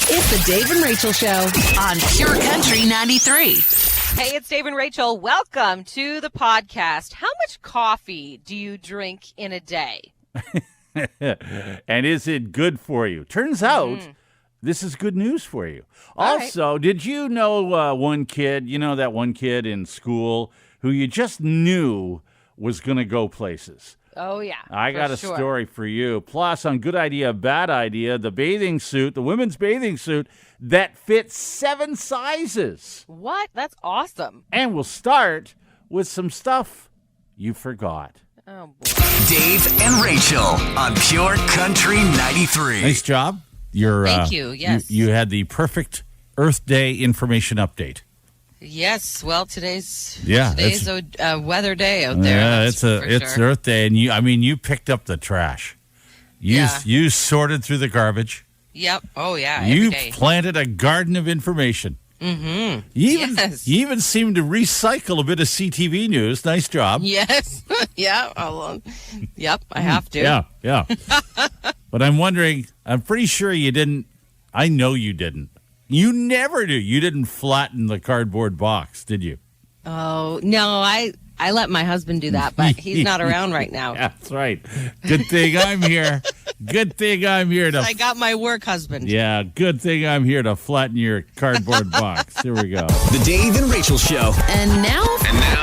It's the Dave and Rachel Show on Pure Country 93. Hey, it's Dave and Rachel. Welcome to the podcast. How much coffee do you drink in a day? And is it good for you? Turns out this is good news for you. All Also, did you know one kid, that one kid in school who you just knew was going to go places? Oh, yeah. I got a story for you. Plus, on Good Idea, Bad Idea, the women's bathing suit that fits 7 sizes. What? That's awesome. And we'll start with some stuff you forgot. Oh, boy. Dave and Rachel on Pure Country 93. Nice job. Thank you, yes. You had the perfect Earth Day information update. Yes, well, today's a weather day out there. Yeah, it's Earth Day, and you picked up the trash. You sorted through the garbage. Yep. Oh yeah. You every day. Planted a garden of information. Mm-hmm. You even seemed to recycle a bit of CTV news. Nice job. Yes. Yeah. Yep. I have to. Yeah. But I'm wondering. I'm pretty sure you didn't. I know you didn't. You never do. You didn't flatten the cardboard box, did you? Oh, no, I let my husband do that, but he's not around right now. Yeah, that's right. Good thing I'm here. Good thing I'm here to... I got my work husband. Yeah, good thing I'm here to flatten your cardboard box. Here we go. The Dave and Rachel Show. And now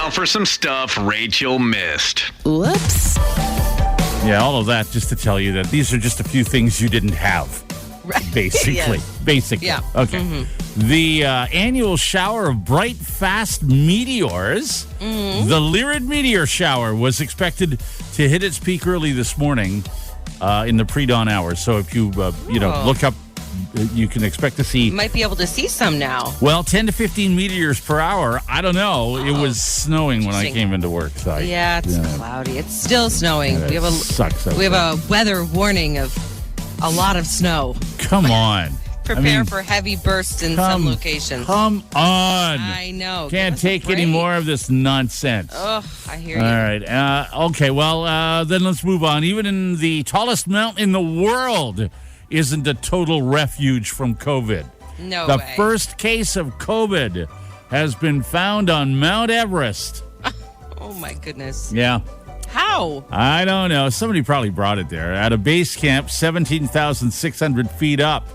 for some stuff Rachel missed. Whoops. Yeah, all of that just to tell you that these are just a few things you didn't have. Right. Basically. Yes. Basically. Yeah. Okay. Mm-hmm. The annual shower of bright, fast meteors, the Lyrid meteor shower, was expected to hit its peak early this morning in the pre-dawn hours. So if you, look up, you can expect to see... You might be able to see some now. Well, 10 to 15 meteors per hour. I don't know. It was snowing when I came into work. So it's cloudy. It's still snowing. Yeah, we have a weather warning of a lot of snow. Come on. Prepare for heavy bursts in some locations. Come on. I know. Can't take any more of this nonsense. Oh, I hear you. All right. Okay, well, then let's move on. Even in the tallest mountain in the world isn't a total refuge from COVID. No way. The first case of COVID has been found on Mount Everest. Oh, my goodness. Yeah. How? I don't know. Somebody probably brought it there. At a base camp 17,600 feet up,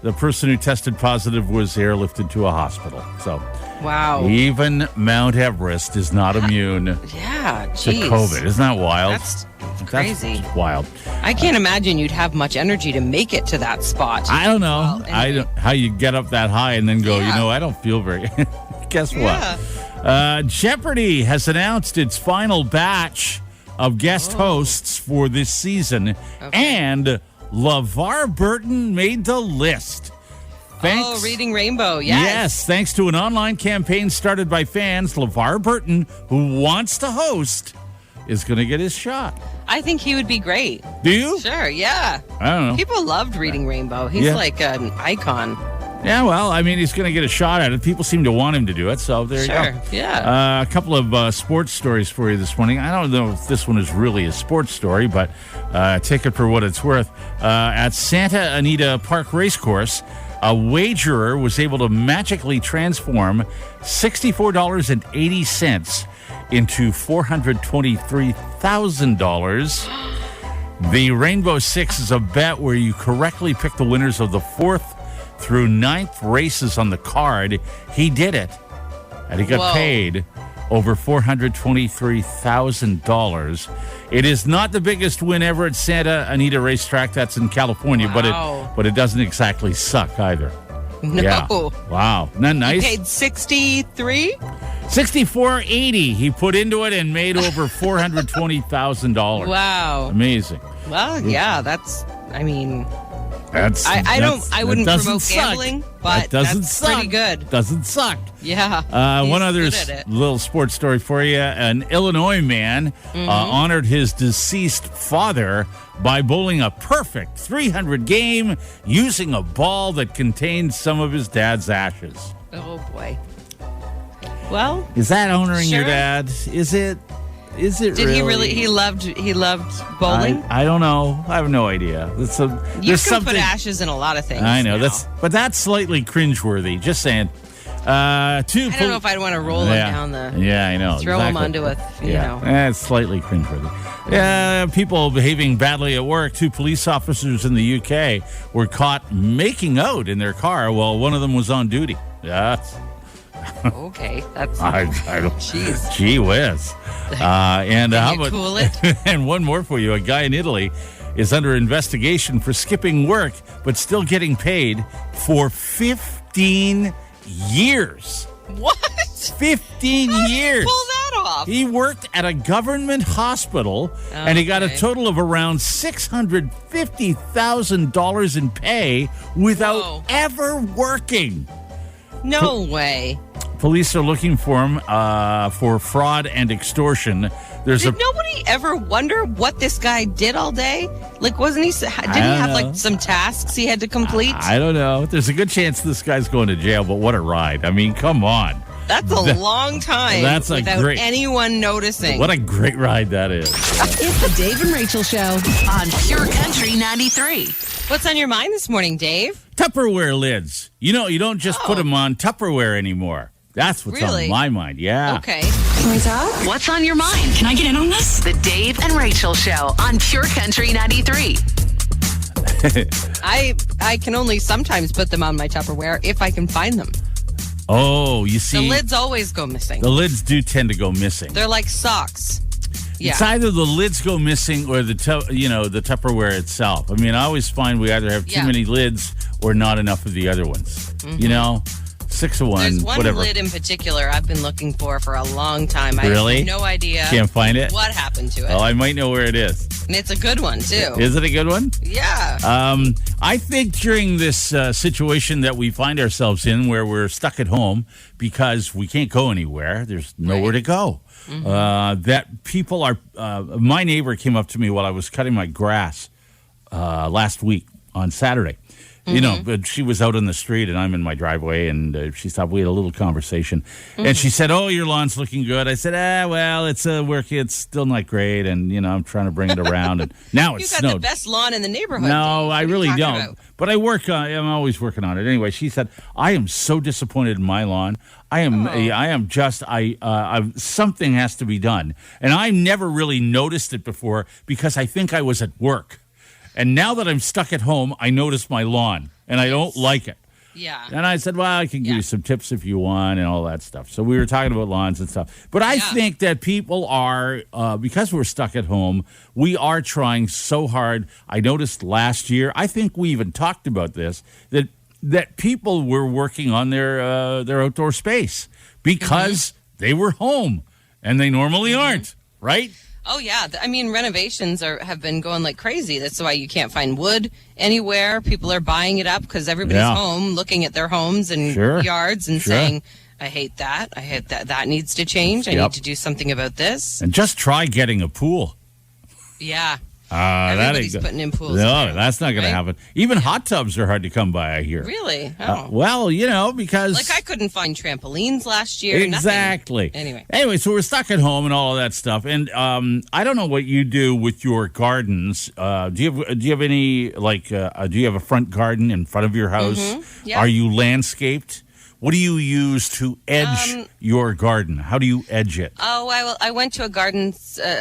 the person who tested positive was airlifted to a hospital. So, wow. Even Mount Everest is not immune to COVID. Isn't that wild? That's crazy. That's wild. I can't imagine you'd have much energy to make it to that spot. I don't know. Well, anyway. How you get up that high and then go, I don't feel very... Guess what? Jeopardy has announced its final batch of guest hosts for this season, and LeVar Burton made the list. Reading Rainbow, yes. Yes, thanks to an online campaign started by fans, LeVar Burton, who wants to host, is going to get his shot. I think he would be great. Do you? Sure, yeah. I don't know. People loved Reading Rainbow. He's like an icon. Yeah, well, he's going to get a shot at it. People seem to want him to do it, so there you go. Yeah. A couple of sports stories for you this morning. I don't know if this one is really a sports story, but take it for what it's worth. At Santa Anita Park Racecourse, a wagerer was able to magically transform $64.80 into $423,000. The Rainbow Six is a bet where you correctly pick the winners of the 4th through 9th races on the card. He did it, and he got paid over $423,000. It is not the biggest win ever at Santa Anita Racetrack. That's in California, but it doesn't exactly suck either. No. Yeah. Wow. Isn't that nice? He paid $64.80 he put into it and made over $420,000. Wow. Amazing. Well, yeah, that's, I wouldn't promote gambling, but that's pretty good. Doesn't suck. Yeah. One other little sports story for you. An Illinois man honored his deceased father by bowling a perfect 300 game using a ball that contained some of his dad's ashes. Oh, boy. Well, is that honoring your dad? Is it? Is it Did really? he really? He loved bowling. I don't know. I have no idea. You There's can something. put ashes in a lot of things. I know now. that's slightly cringeworthy. Just saying. I don't know if I'd want to roll him down the. Yeah, I know. Throw him onto a. You know. It's slightly cringeworthy. People behaving badly at work. 2 police officers in the UK were caught making out in their car while one of them was on duty. Yes. Okay, that's. I don't. Jeez. Gee whiz. And Can how you about cool it? and one more for you? A guy in Italy is under investigation for skipping work, but still getting paid for 15 years. What? 15 years. Pull that off. He worked at a government hospital, and he got a total of around $650,000 in pay without ever working. No way. Police are looking for him for fraud and extortion. Did nobody ever wonder what this guy did all day? Like, didn't he have like some tasks he had to complete? I don't know. There's a good chance this guy's going to jail, but what a ride. I mean, come on. That's a long time without anyone noticing. What a great ride that is. It's the Dave and Rachel Show on Pure Country 93. What's on your mind this morning, Dave? Tupperware lids. You don't just put them on Tupperware anymore. That's what's on my mind. Yeah. Okay. Can we talk? What's on your mind? Can I get in on this? The Dave and Rachel Show on Pure Country 93. I can only sometimes put them on my Tupperware if I can find them. Oh, you see. The lids always go missing. The lids do tend to go missing. They're like socks. Yeah. It's either the lids go missing or the Tupperware itself. I mean, I always find we either have too many lids or not enough of the other ones. Mm-hmm. 6 of one, There's one whatever. lid in particular I've been looking for a long time. Really? I have no idea. Can't find it? What happened to it? Oh, I might know where it is. And it's a good one, too. Is it a good one? Yeah. I think during this situation that we find ourselves in where we're stuck at home because we can't go anywhere, there's nowhere to go. Mm-hmm. That people are... my neighbor came up to me while I was cutting my grass last week on Saturday. But she was out on the street and I'm in my driveway and she stopped. We had a little conversation and she said, "Oh, your lawn's looking good." I said, well, it's working. It's still not great. And, I'm trying to bring it around and now it's snowed. You got the best lawn in the neighborhood. No, I really don't. About? But I'm always working on it. Anyway, she said, "I am so disappointed in my lawn. Something has to be done." And I never really noticed it before because I think I was at work. And now that I'm stuck at home, I notice my lawn, and I don't like it. Yeah. And I said, well, I can give you some tips if you want and all that stuff. So we were talking about lawns and stuff. But I think that people are, because we're stuck at home, we are trying so hard. I noticed last year, I think we even talked about this, that people were working on their outdoor space because they were home, and they normally aren't, right? Oh, yeah. I mean, renovations have been going like crazy. That's why you can't find wood anywhere. People are buying it up because everybody's home, looking at their homes and yards and saying, I hate that. I hate that. That needs to change. I need to do something about this. And just try getting a pool. Yeah. Everybody's putting in pools. No, that's not going to happen. Even hot tubs are hard to come by, I hear. Really? Because... Like, I couldn't find trampolines last year. Exactly. Nothing. Anyway, so we're stuck at home and all of that stuff. And I don't know what you do with your gardens. Do you have any, do you have a front garden in front of your house? Mm-hmm. Yeah. Are you landscaped? What do you use to edge your garden? How do you edge it? Oh, I went to a garden,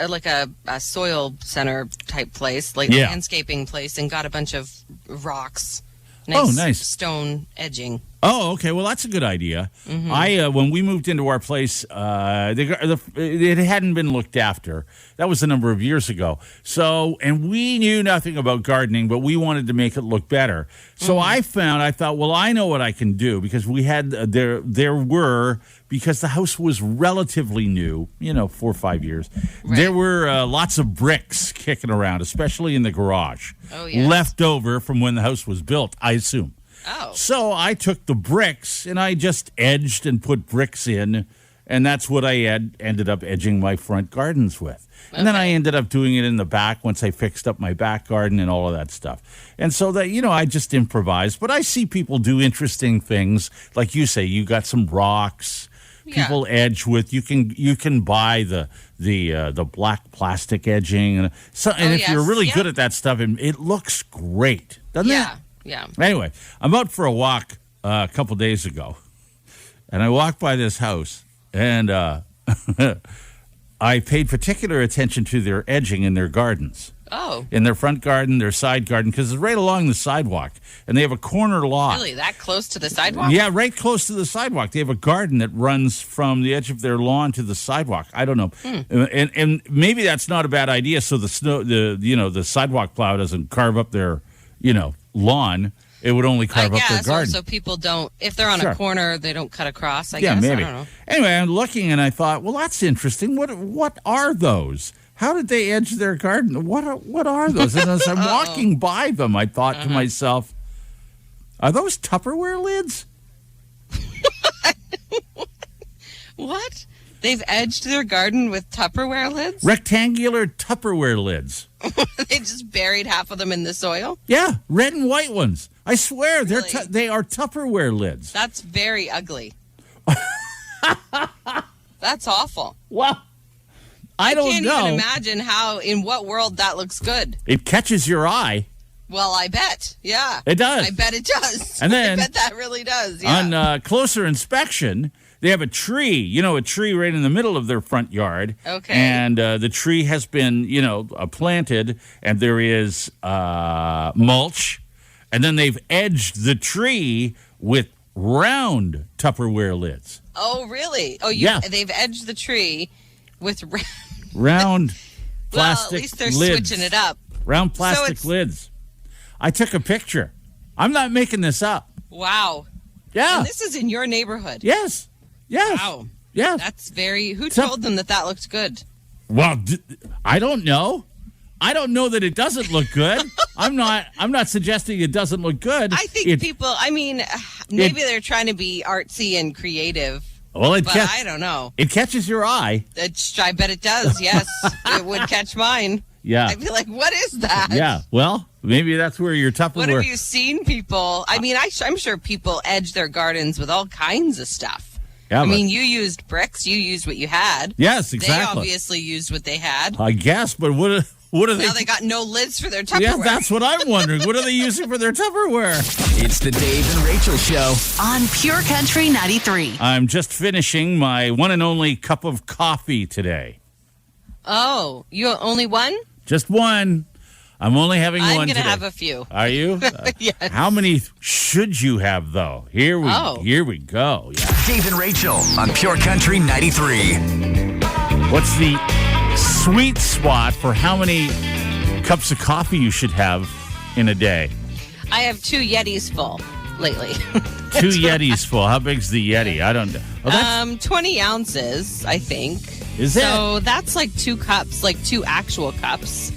like a soil center type place, like a landscaping place, and got a bunch of rocks. Nice stone edging. Oh, okay. Well, that's a good idea. Mm-hmm. When we moved into our place, it hadn't been looked after. That was a number of years ago. So, and we knew nothing about gardening, but we wanted to make it look better. So I thought, well, I know what I can do because we had because the house was relatively new, 4 or 5 years. Right. There were lots of bricks kicking around, especially in the garage. Oh, yes. Left over from when the house was built, I assume. Oh. So I took the bricks and I just edged and put bricks in, and that's what I ended up edging my front gardens with. And then I ended up doing it in the back once I fixed up my back garden and all of that stuff. And so that, I just improvised. But I see people do interesting things. Like you say, you got some rocks. people edge with. You can buy the black plastic edging, and if you're really good at that stuff, it looks great, doesn't it? Yeah. Anyway, I'm out for a walk a couple days ago, and I walked by this house, and I paid particular attention to their edging in their gardens. Oh. In their front garden, their side garden, because it's right along the sidewalk. And they have a corner lot. Really? That close to the sidewalk? Yeah, right close to the sidewalk. They have a garden that runs from the edge of their lawn to the sidewalk. I don't know. And maybe that's not a bad idea, so the sidewalk plow doesn't carve up their, lawn. It would only carve up their garden. So people don't, if they're on a corner, they don't cut across, I guess. Maybe. I don't know. Anyway, I'm looking and I thought, well, that's interesting. What are those? How did they edge their garden? What are those? And as I'm walking by them, I thought to myself, are those Tupperware lids? What? They've edged their garden with Tupperware lids? Rectangular Tupperware lids. They just buried half of them in the soil? Yeah, red and white ones. I swear, Really? they are Tupperware lids. That's very ugly. That's awful. Well, I don't can't know. even imagine in what world that looks good. It catches your eye. Well, I bet. Yeah. It does. I bet it does. And then, I bet that really does. Yeah. On closer inspection, they have a tree, a tree right in the middle of their front yard. Okay. And the tree has been, planted, and there is mulch. And then they've edged the tree with round Tupperware lids. Oh, really? Oh, they've edged the tree with round plastic well, at least they're lids. Switching it up. Round plastic lids. I took a picture. I'm not making this up. Wow. Yeah. And this is in your neighborhood. Yes. Wow. Yes. That's who told them that looked good? Well, I don't know. I don't know that it doesn't look good. I'm not suggesting it doesn't look good. I think people, maybe they're trying to be artsy and creative. Well, I don't know. It catches your eye. I bet it does, yes. It would catch mine. Yeah. I'd be like, what is that? Yeah, well, maybe that's where your Tupperware... What have you seen people... I'm sure people edge their gardens with all kinds of stuff. Yeah, you used bricks. You used what you had. Yes, exactly. They obviously used what they had. I guess, but what are they... Now they got no lids for their Tupperware. Yeah, that's what I'm wondering. What are they using for their Tupperware? It's the Dave and Rachel Show on Pure Country 93. I'm just finishing my one and only cup of coffee today. Oh, you only one? Just one. I'm only having one today. I'm going to have a few. Are you? Yes. How many should you have, though? Here we go. Yeah. Dave and Rachel on Pure Country 93. What's the sweet spot for how many cups of coffee you should have in a day? I have 2 Yetis full lately. 2 Yetis full. How big's the Yeti? I don't know. 20 ounces, I think. Is it? So that's like 2 cups, like 2 actual cups.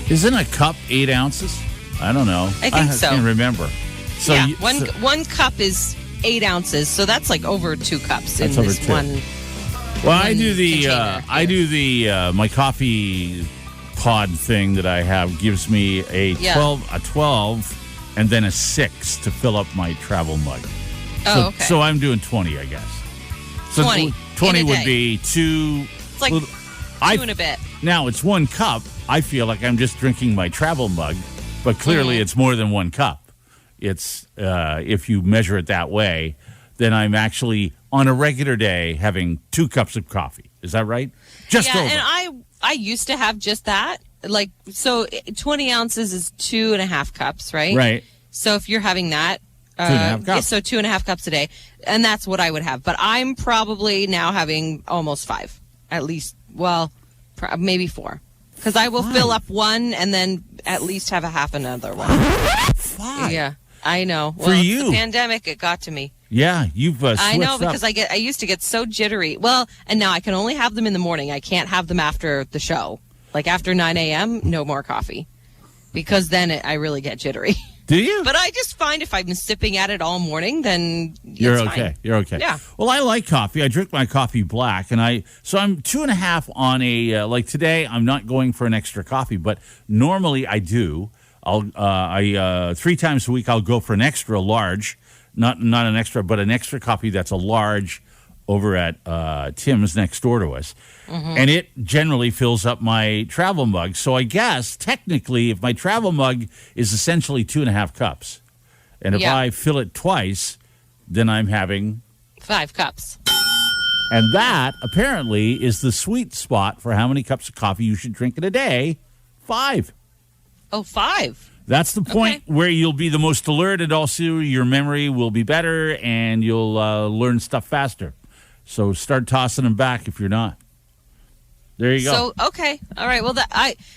Isn't a cup 8 ounces? I don't know. I think so. I can't remember. So yeah, one cup is 8 ounces, so that's like over 2 cups in this one. Well, I do the my coffee pod thing that I have gives me a 12, and then a 6 to fill up my travel mug. Okay. So I'm doing 20, I guess. So 20 would be 2. It's like 2 and a bit. Now it's 1 cup. I feel like I'm just drinking my travel mug, but clearly it's more than 1 cup. It's if you measure it that way, then I'm actually on a regular day having 2 cups of coffee. Is that right? Just over. And I used to have just that. Like, so 20 ounces is 2.5 cups, right? Right. So if you're having that, 2.5 cups. So 2.5 cups a day, and that's what I would have. But I'm probably now having almost 5, at least. Well, maybe 4, because I will fill up 1 and then at least have a half another one. 5. Yeah, I know. Well, for you, the pandemic, it got to me. Yeah, you've switched I know, because up. I used to get so jittery. Well, and now I can only have them in the morning. I can't have them after the show. Like after 9 a.m., no more coffee, because then I really get jittery. Do you? But I just find if I've been sipping at it all morning, then you're okay. Fine. You're okay. Yeah. Well, I like coffee. I drink my coffee black, and so I'm 2.5 on a like today. I'm not going for an extra coffee, but normally I do. I 3 times a week I'll go for an extra large, not an extra, but an extra coffee that's a large over at Tim's next door to us. And it generally fills up my travel mug. So I guess, technically, if my travel mug is essentially 2.5 cups, and if I fill it twice, then I'm having 5 cups. And that, apparently, is the sweet spot for how many cups of coffee you should drink in a day. 5. Oh, 5. That's the point where you'll be the most alert, and also your memory will be better, and you'll learn stuff faster. So start tossing them back if you're not. There you go. So, okay. All right. Well,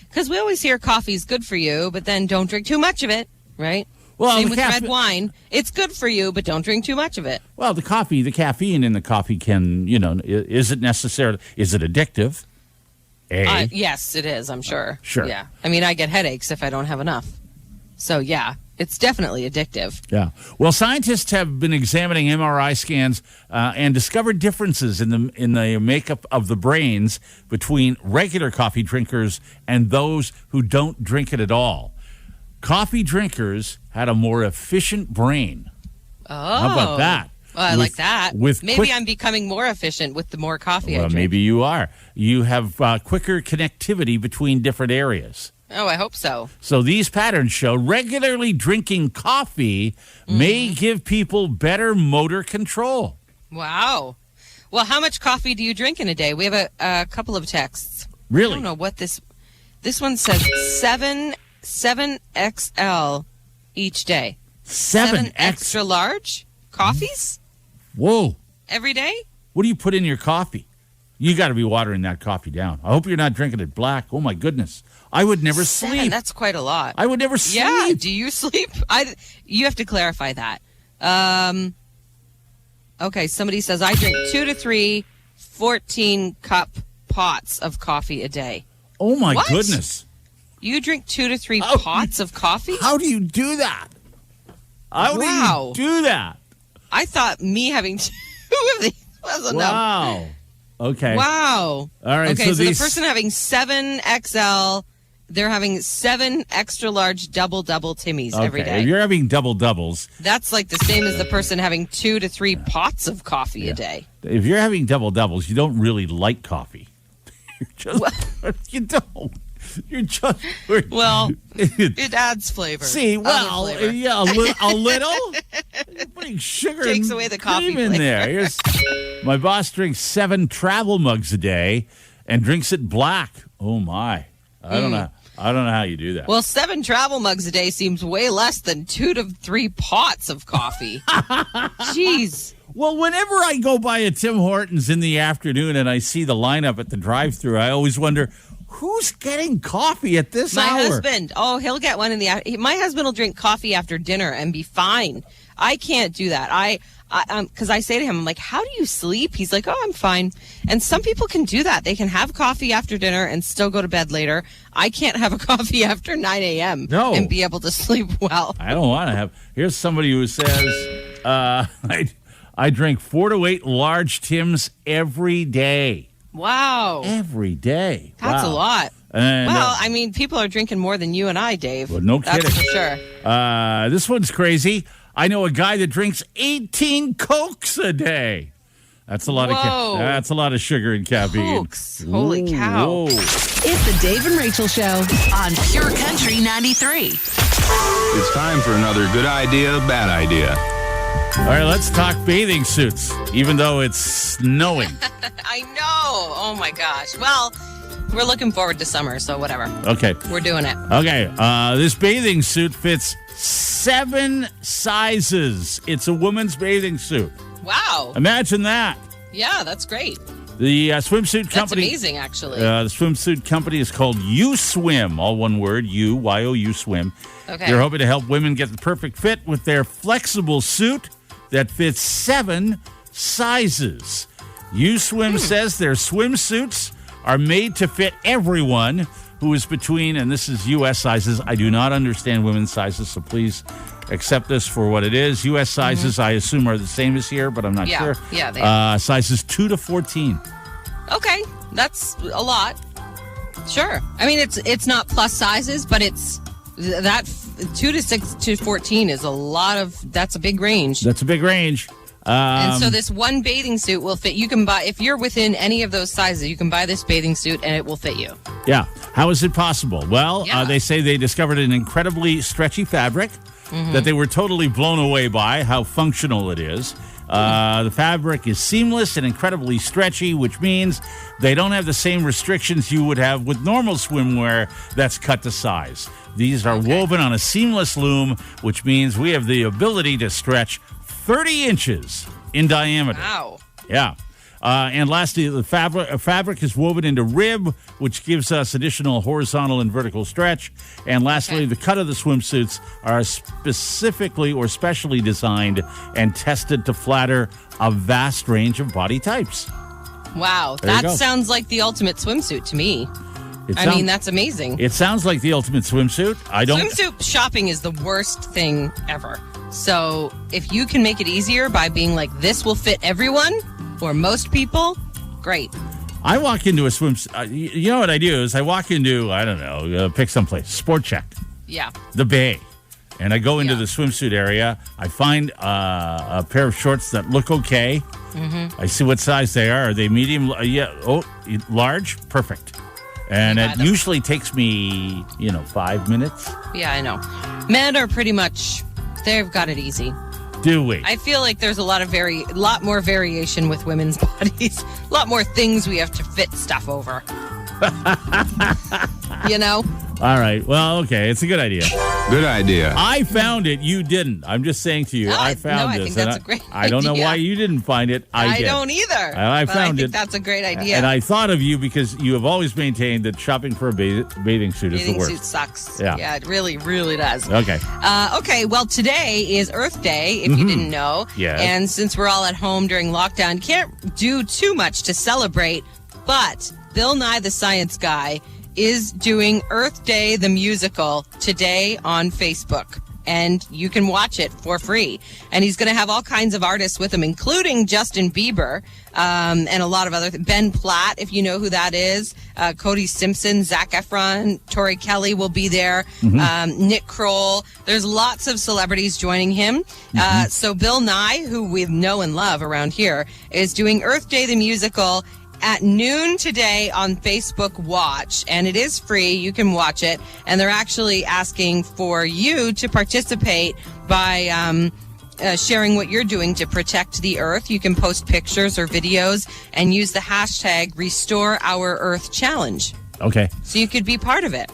because we always hear coffee's good for you, but then don't drink too much of it, right? Well, same with red wine. It's good for you, but don't drink too much of it. Well, the caffeine in the coffee can, is it addictive? Yes, it is, I'm sure. Sure. Yeah. I mean, I get headaches if I don't have enough. So, yeah, it's definitely addictive. Yeah. Well, scientists have been examining MRI scans and discovered differences in the makeup of the brains between regular coffee drinkers and those who don't drink it at all. Coffee drinkers had a more efficient brain. Oh. How about that? Well, I like that. Maybe I'm becoming more efficient with the more coffee I drink. Maybe you are. You have quicker connectivity between different areas. Oh, I hope so. So these patterns show regularly drinking coffee may give people better motor control. Wow. Well, how much coffee do you drink in a day? We have a couple of texts. Really? I don't know what this one says. 7 XL each day. 7 extra large coffees? Whoa. Every day? What do you put in your coffee? You got to be watering that coffee down. I hope you're not drinking it black. Oh, my goodness. I would never 7, sleep. That's quite a lot. I would never sleep. Yeah, do you sleep? You have to clarify that. Okay, somebody says, I drink 2 to 3 14-cup pots of coffee a day. Oh, my goodness. You drink 2 to 3 pots of coffee? How do you do that? How do you do that? I thought me having 2 of these was enough. Wow. Okay. Wow. All right. Okay, so the person having 7 XL, they're having 7 extra large double Timmies every day. If you're having doubles, that's like the same as the person having 2 to 3 pots of coffee a day. If you're having doubles, you don't really like coffee. You don't. You're just it adds flavor. See, flavor. yeah, a little. Putting sugar takes and away the coffee cream in there. My boss drinks 7 travel mugs a day and drinks it black. Oh my! I don't know how you do that. Well, 7 travel mugs a day seems way less than 2 to 3 pots of coffee. Jeez. Well, whenever I go by a Tim Hortons in the afternoon and I see the lineup at the drive-thru, I always wonder, who's getting coffee at this hour? My husband. Oh, he'll get one in the. My husband will drink coffee after dinner and be fine. I can't do that. Because I say to him, I'm like, how do you sleep? He's like, oh, I'm fine. And some people can do that. They can have coffee after dinner and still go to bed later. I can't have a coffee after 9 a.m. and be able to sleep well. I don't want to have. Here's somebody who says, I drink 4 to 8 large Tims every day. Wow. Every day. That's a lot. And, I mean, people are drinking more than you and I, Dave. Well, no kidding. That's for sure. This one's crazy. I know a guy that drinks 18 Cokes a day. That's a lot that's a lot of sugar and caffeine. Cokes. Holy cow. Whoa. It's the Dave and Rachel Show on Pure Country 93. It's time for another good idea, bad idea. All right, let's talk bathing suits, even though it's snowing. I know. Oh, my gosh. Well, we're looking forward to summer, so whatever. Okay. We're doing it. Okay. This bathing suit fits 7 sizes. It's a woman's bathing suit. Wow. Imagine that. Yeah, that's great. The swimsuit company. That's amazing, actually. The swimsuit company is called U-Swim, all one word, U-Y-O-U Swim. Okay. They're hoping to help women get the perfect fit with their flexible suit that fits 7 sizes. U-Swim says their swimsuits are made to fit everyone who is between, and this is U.S. sizes. I do not understand women's sizes, so please accept this for what it is. U.S. sizes, I assume, are the same as here, but I'm not sure. Yeah, they are. Sizes 2 to 14. Okay, that's a lot. Sure. I mean, it's not plus sizes, but it's that 2 to 6 to 14 is a lot of. That's a big range. That's a big range. And so this one bathing suit will fit. You can buy, if you're within any of those sizes, you can buy this bathing suit and it will fit you. Yeah. How is it possible? Well, they say they discovered an incredibly stretchy fabric that they were totally blown away by how functional it is. The fabric is seamless and incredibly stretchy, which means they don't have the same restrictions you would have with normal swimwear that's cut to size. These are woven on a seamless loom, which means we have the ability to stretch 30 inches in diameter. Wow. Yeah. And lastly, the fabric is woven into rib, which gives us additional horizontal and vertical stretch. And lastly, the cut of the swimsuits are specifically or specially designed and tested to flatter a vast range of body types. Wow. That sounds like the ultimate swimsuit to me. I mean, that's amazing. It sounds like the ultimate swimsuit. Swimsuit shopping is the worst thing ever. So if you can make it easier by being like, this will fit everyone or most people, great. I walk into a swimsuit. You know what I do is I walk into, I don't know, pick someplace, Sport Check. Yeah. The Bay. And I go into the swimsuit area. I find a pair of shorts that look okay. I see what size they are. Are they medium? Large? Perfect. And it usually takes me, 5 minutes. Yeah, I know. Men are pretty much, they've got it easy. Do we? I feel like there's a lot more variation with women's bodies. A lot more things we have to fit stuff over. All right. Well, okay. It's a good idea. Good idea. I found it. You didn't. I'm just saying to you, I found this. I think that's a great idea. I don't know why you didn't find it. I did. don't either. I found it. I think that's a great idea. And I thought of you because you have always maintained that shopping for a bathing suit is the worst. Bathing suit sucks. Yeah, it really, really does. Okay. Okay, well, today is Earth Day, if you didn't know. Yes. And since we're all at home during lockdown, can't do too much to celebrate, but Bill Nye the Science Guy is doing Earth Day the musical today on Facebook. And you can watch it for free. And he's going to have all kinds of artists with him, including Justin Bieber and a lot of other Ben Platt, if you know who that is. Cody Simpson, Zac Efron, Tori Kelly will be there. Nick Kroll. There's lots of celebrities joining him. So Bill Nye, who we know and love around here, is doing Earth Day the musical at noon today on Facebook Watch, and it is free. You can watch it, and they're actually asking for you to participate by sharing what you're doing to protect the Earth. You can post pictures or videos and use the hashtag #RestoreOurEarthChallenge. Okay. So you could be part of it.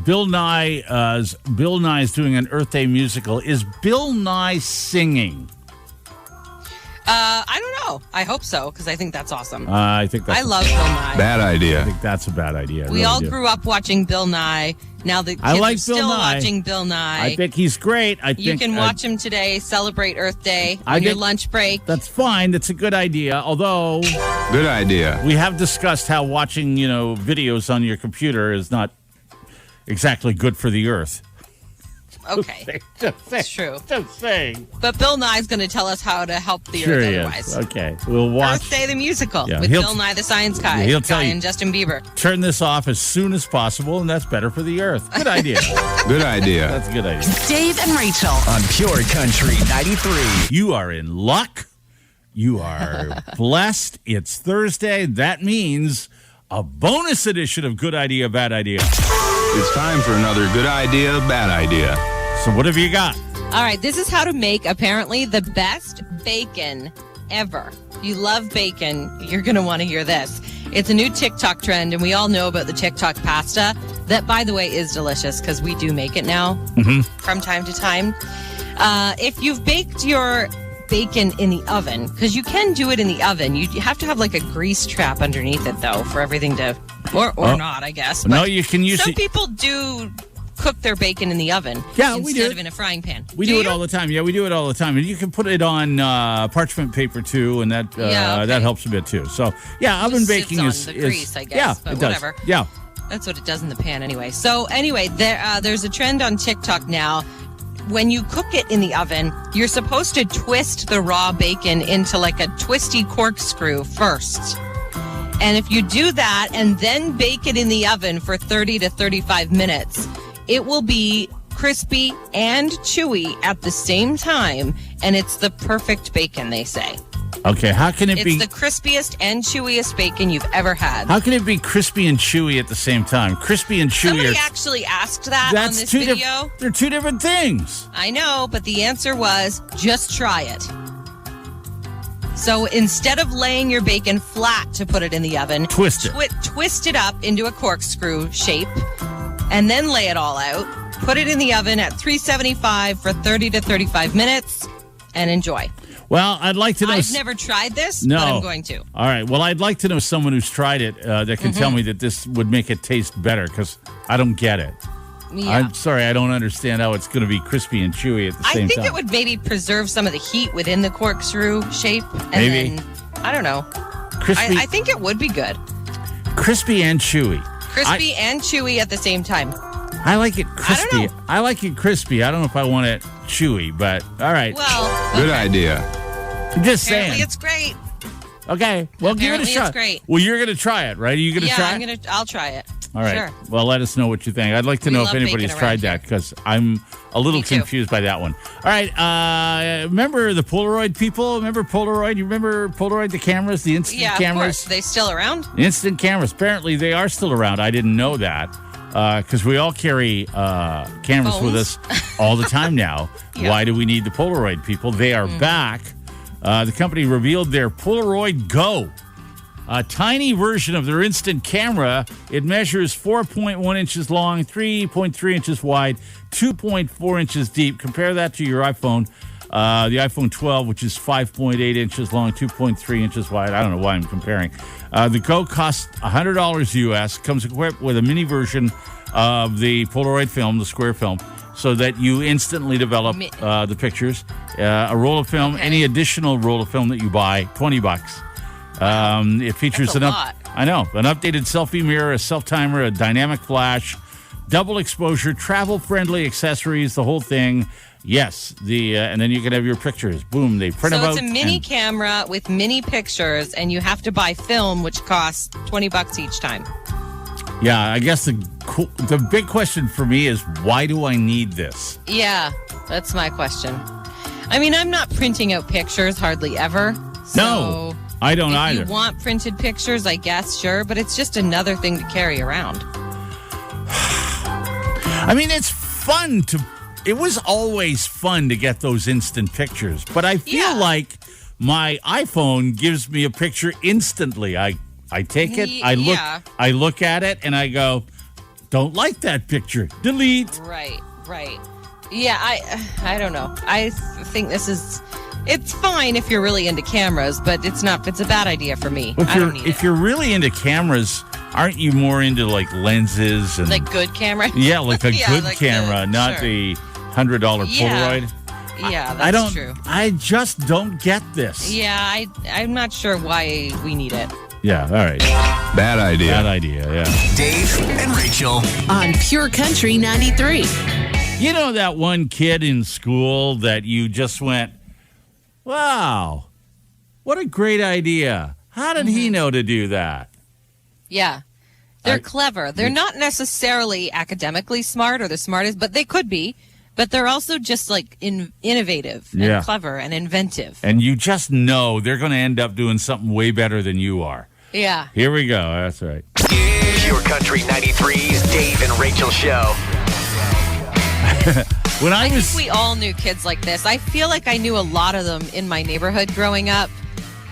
Bill Nye is doing an Earth Day musical. Is Bill Nye singing? I don't know. I hope so, because I think that's awesome. I love Bill Nye. Bad idea. I think that's a bad idea. We all grew up watching Bill Nye. Now the kids are still watching Bill Nye. I think he's great. You can watch him today, celebrate Earth Day on your lunch break. That's fine. That's a good idea. Although, good idea. We have discussed how watching, videos on your computer is not exactly good for the Earth. Okay. It's true. Just saying. But Bill Nye's going to tell us how to help the Earth otherwise. Okay. We'll watch Earth Day the musical with Bill Nye the Science Guy, and Justin Bieber. Turn this off as soon as possible, and that's better for the Earth. Good idea. Good idea. That's a good idea. Dave and Rachel on Pure Country 93. You are in luck. You are blessed. It's Thursday. That means a bonus edition of Good Idea, Bad Idea. It's time for another Good Idea, Bad Idea. So what have you got? All right, this is how to make, apparently, the best bacon ever. If you love bacon, you're going to want to hear this. It's a new TikTok trend, and we all know about the TikTok pasta. That, by the way, is delicious because we do make it now from time to time. If you've baked your bacon in the oven, because you can do it in the oven, you have to have like a grease trap underneath it, though, for everything to, or not, I guess. But no, you can use some people do cook their bacon in the oven instead of in a frying pan. We do it all the time. Yeah, we do it all the time. And you can put it on parchment paper, too, and that that helps a bit, too. So, yeah, oven baking is... the grease, I guess. Yeah, but it whatever. does. Yeah. That's what it does in the pan anyway. So, anyway, there's a trend on TikTok now. When you cook it in the oven, you're supposed to twist the raw bacon into like a twisty corkscrew first. And if you do that and then bake it in the oven for 30 to 35 minutes, it will be crispy and chewy at the same time, and it's the perfect bacon, they say. Okay, how can it be... It's the crispiest and chewiest bacon you've ever had. How can it be crispy and chewy at the same time? Crispy and chewy Somebody actually asked that on this video. They're two different things. I know, but the answer was, just try it. So instead of laying your bacon flat to put it in the oven, twist it up into a corkscrew shape, and then lay it all out. Put it in the oven at 375 for 30 to 35 minutes, and enjoy. Well, I'd like to know... I've never tried this, but I'm going to. All right. Well, I'd like to know someone who's tried it that can tell me that this would make it taste better, because I don't get it. Yeah. I'm sorry, I don't understand how it's going to be crispy and chewy at the same time. I think it would maybe preserve some of the heat within the corkscrew shape. And maybe. Then, I don't know. Crispy. I think it would be good. Crispy and chewy. Crispy and chewy at the same time. I like it crispy. I don't know. I like it crispy. I don't know if I want it chewy, but all right. Well, Good idea. I'm just apparently saying. it's great. Okay. Well, give it a shot. It's great. Well, you're going to try it, right? Are you going to try it? I'll try it. All right. Sure. Well, let us know what you think. I'd like to know if anybody's tried that, because I'm a little confused by that one. All right. Remember the Polaroid people? Remember Polaroid? You remember Polaroid, the cameras, the instant cameras? Yeah, of course. They still around? Instant cameras. Apparently, they are still around. I didn't know that, because we all carry cameras Phones. with us all the time now. Yeah. Why do we need the Polaroid people? They are back. The company revealed their Polaroid Go, a tiny version of their instant camera. It measures 4.1 inches long, 3.3 inches wide, 2.4 inches deep. Compare that to your iPhone, the iPhone 12, which is 5.8 inches long, 2.3 inches wide. I don't know why I'm comparing. The Go costs $100 US, comes equipped with a mini version of the Polaroid film, the square film, so that you instantly develop the pictures. A roll of film, any additional roll of film that you buy, $20. It features That's a lot. I know, an updated selfie mirror, a self-timer, a dynamic flash, double exposure, travel-friendly accessories, the whole thing. Yes, and then you can have your pictures. Boom, they print them out. So it's a mini camera with mini pictures, and you have to buy film, which costs $20 each time. Yeah, I guess the big question for me is, why do I need this? Yeah, that's my question. I mean, I'm not printing out pictures hardly ever. So No, I don't either. If you want printed pictures, I guess, sure, but it's just another thing to carry around. I mean, it's fun it was always fun to get those instant pictures, but I feel like my iPhone gives me a picture instantly. I take it, I look at it, and I go, don't like that picture. Delete. Right. Yeah, I don't know. I think it's fine if you're really into cameras, but it's a bad idea for me. If you're really into cameras, aren't you more into like lenses and like good camera? Yeah, like a good camera, not the $100 Polaroid. Yeah, that's true. I just don't get this. Yeah, I'm not sure why we need it. Yeah, all right. Bad idea. Bad idea, yeah. Dave and Rachel on Pure Country 93. You know that one kid in school that you just went, wow, what a great idea. How did he know to do that? Yeah. They're clever. They're not necessarily academically smart or the smartest, but they could be. But they're also just like innovative and clever and inventive. And you just know they're going to end up doing something way better than you are. Yeah. Here we go. That's right. Pure Country 93's Dave and Rachel Show. I think we all knew kids like this. I feel like I knew a lot of them in my neighborhood growing up.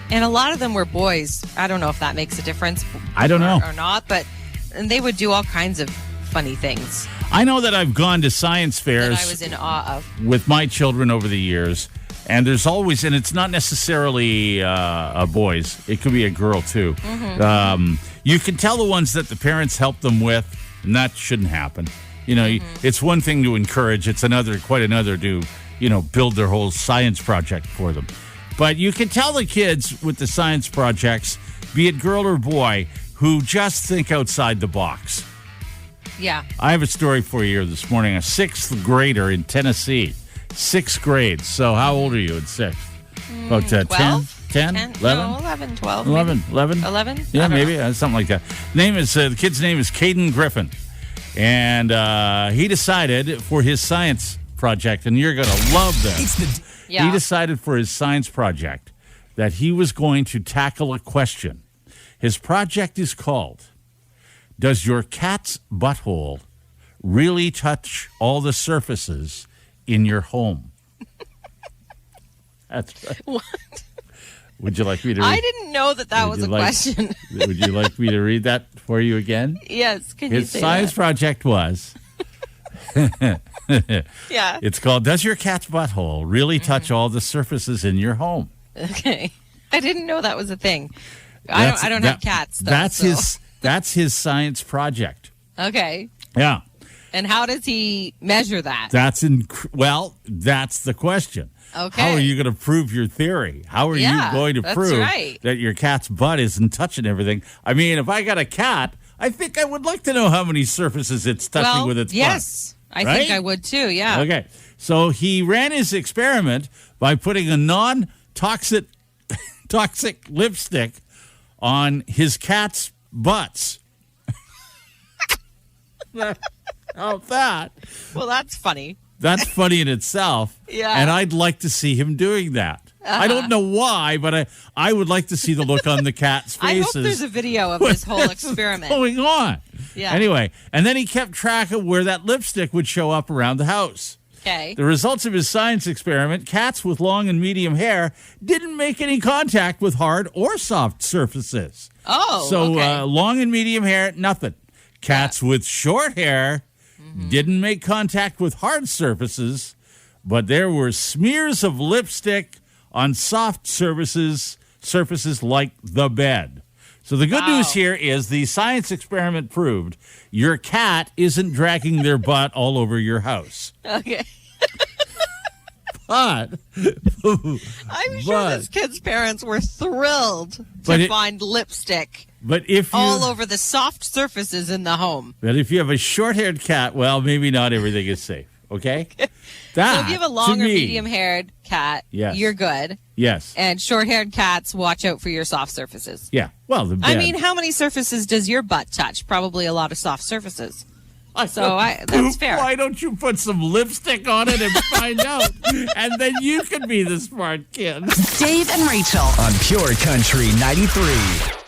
And a lot of them were boys. I don't know if that makes a difference. I don't know. Or not, but they would do all kinds of funny things. I know that I've gone to science fairs that I was in awe of with my children over the years. And there's always, and it's not necessarily boys. It could be a girl, too. Mm-hmm. You can tell the ones that the parents help them with, and that shouldn't happen. You know, it's one thing to encourage. It's quite another to, build their whole science project for them. But you can tell the kids with the science projects, be it girl or boy, who just think outside the box. Yeah. I have a story for you here this morning. A 6th grader in Tennessee. 6th grade. So how old are you in 6th? About 10, 11? No, 11, 12. 11? 11? 11? Yeah, maybe. Something like that. The kid's name is Caden Griffin. And he decided for his science project, and you're going to love this. He decided for his science project that he was going to tackle a question. His project is called, Does Your Cat's Butthole Really Touch All the Surfaces in Your Home? That's right. What? Would you like me to read? I didn't know that was a question. Would you like me to read that for you again? Yes. Can you His say science that? project was... Yeah. It's called, Does Your Cat's Butthole Really Touch All the Surfaces in Your Home? Okay. I didn't know that was a thing. I don't have cats, though. That's his science project. Okay. Yeah. And how does he measure that? That's the question. Okay. How are you going to prove your theory? How are you going to prove that your cat's butt isn't touching everything? I mean, if I got a cat, I think I would like to know how many surfaces it's touching with its butt. Yes. I think I would too, yeah. Okay. So he ran his experiment by putting a non-toxic lipstick on his cat's butts. How's that? Well, that's funny. That's funny in itself. Yeah. And I'd like to see him doing that. I don't know why, but I would like to see the look on the cat's faces. I hope there's a video of this whole experiment going on. Yeah. Anyway, and then he kept track of where that lipstick would show up around the house. Okay. The results of his science experiment, cats with long and medium hair didn't make any contact with hard or soft surfaces. Oh, so okay. Long and medium hair, nothing. Cats with short hair didn't make contact with hard surfaces, but there were smears of lipstick on soft surfaces like the bed. So the good news here is the science experiment proved your cat isn't dragging their butt all over your house. Okay. But I'm sure this kid's parents were thrilled to find lipstick all over the soft surfaces in the home. But if you have a short-haired cat, well, maybe not everything is safe, okay? So if you have a long or medium-haired cat, you're good. Yes. And short-haired cats, watch out for your soft surfaces. Yeah. Well, I mean, how many surfaces does your butt touch? Probably a lot of soft surfaces. That's fair. Why don't you put some lipstick on it and find out? And then you can be the smart kid. Dave and Rachel on Pure Country 93.